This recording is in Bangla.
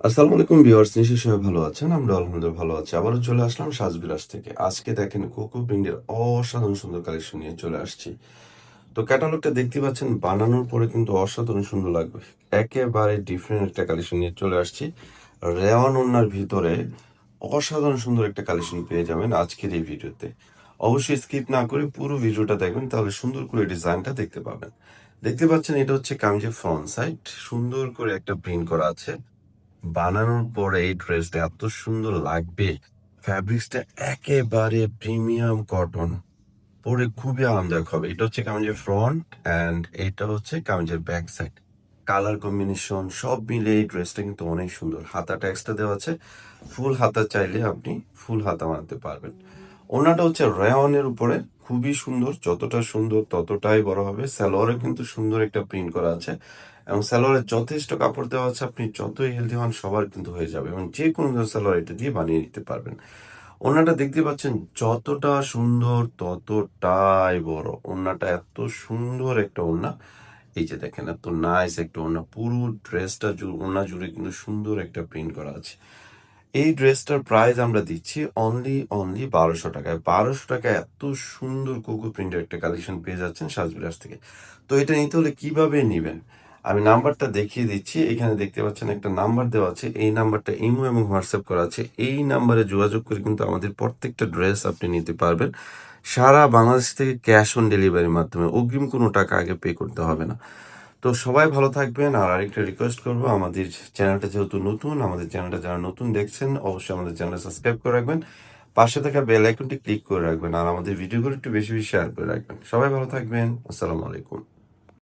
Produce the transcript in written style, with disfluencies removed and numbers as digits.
আসসালামু আলাইকুম ভিউয়ার্স, নিশ্চয়ই সবাই ভালো আছেন। আমরা আলহামদুলিল্লাহ ভালো আছি। আবারও চলে আসলাম সাজবিলাস থেকে। আজকে দেখেন কোকো প্রিন্টের অসাধারণ সুন্দর কালেকশন নিয়ে চলে আসছি। তো ক্যাটালগটা দেখতে পাচ্ছেন, বানানোর পরে কিন্তু অসাধারণ সুন্দর লাগবে। একেবারে ডিফারেন্ট একটা কালেকশন নিয়ে চলে আসছি। রেওয়ান ওড়নার ভিতরে অসাধারণ সুন্দর একটা কালেকশন পেয়ে যাবেন আজকের এই ভিডিওতে। অবশ্যই স্কিপ না করে পুরো ভিডিওটা দেখবেন, তাহলে সুন্দর করে ডিজাইনটা দেখতে পাবেন। দেখতে পাচ্ছেন, এটা হচ্ছে কামিজের ফ্রন্ট সাইড। সুন্দর করে একটা প্রিন্ট করা আছে। বানানোর পরে এই ড্রেসটা এত সুন্দর লাগবে। ফ্যাব্রিক্সটা একেবারে প্রিমিয়াম কটন, পরে খুবই আরামদায়ক হবে। এটা হচ্ছে কামিজের ফ্রন্ট অ্যান্ড এটা হচ্ছে কামিজের ব্যাক সাইড। কালার কম্বিনেশন সব মিলে এই ড্রেসটা কিন্তু অনেক সুন্দর। হাতাটা এক্সট্রা দেওয়া আছে, ফুল হাতা চাইলে আপনি ফুল হাতা বানাতে পারবেন। ওনাটা হচ্ছে রেয়নের উপরে, খুবই সুন্দর। যতটা সুন্দর ততটাই বড় হবে। সালোয়ারে কিন্তু সুন্দর একটা প্রিন্ট করা আছে এবং সালোয়ারে যথেষ্ট কাপড় দেওয়া আছে। আপনি যতই হেলদি হন সবার কিন্তু হয়ে যাবে এবং যে কোনো সালোয়ার এটা দিয়ে বানিয়ে নিতে পারবেন। ওড়নাটা দেখতে পাচ্ছেন, যতটা সুন্দর ততটাই বড়। ওড়নাটা এত সুন্দর একটা ওড়না। এই যে দেখেন, এত নাইস একটা ওড়না। পুরো ড্রেসটা ওড়না জুড়ে কিন্তু সুন্দর একটা প্রিন্ট করা আছে। এই ড্রেসটার প্রাইস আমরা দিচ্ছি অনলি 1200 টাকায়। 1200 টাকায় এত সুন্দর কোকো প্রিন্টের একটা কালেকশন পেয়ে যাচ্ছেন সাজবিলাস থেকে। তো এটা নিতে হলে কিভাবে নেবেন, আমি নাম্বারটা দেখিয়ে দিচ্ছি। এখানে দেখতে পাচ্ছেন একটা নাম্বার দেওয়া আছে। এই নাম্বারটা ইমো এবং হোয়াটসঅ্যাপ করা আছে। এই নাম্বারে যোগাযোগ করে কিন্তু আমাদের প্রত্যেকটা ড্রেস আপনি নিতে পারবেন সারা বাংলাদেশ থেকে, ক্যাশ অন ডেলিভারির মাধ্যমে। অগ্রিম কোনো টাকা আগে পে করতে হবে না। তো সবাই ভালো থাকবেন। আর আরেকটা রিকোয়েস্ট করবো, আমাদের চ্যানেলটা যেহেতু নতুন, আমাদের চ্যানেলটা যারা নতুন দেখছেন অবশ্যই আমাদের চ্যানেলটা সাবস্ক্রাইব করে রাখবেন, পাশে থাকা বেল আইকনটি ক্লিক করে রাখবেন, আর আমাদের ভিডিওগুলো একটু বেশি বেশি শেয়ার করে রাখবেন। সবাই ভালো থাকবেন। আসসালামু আলাইকুম।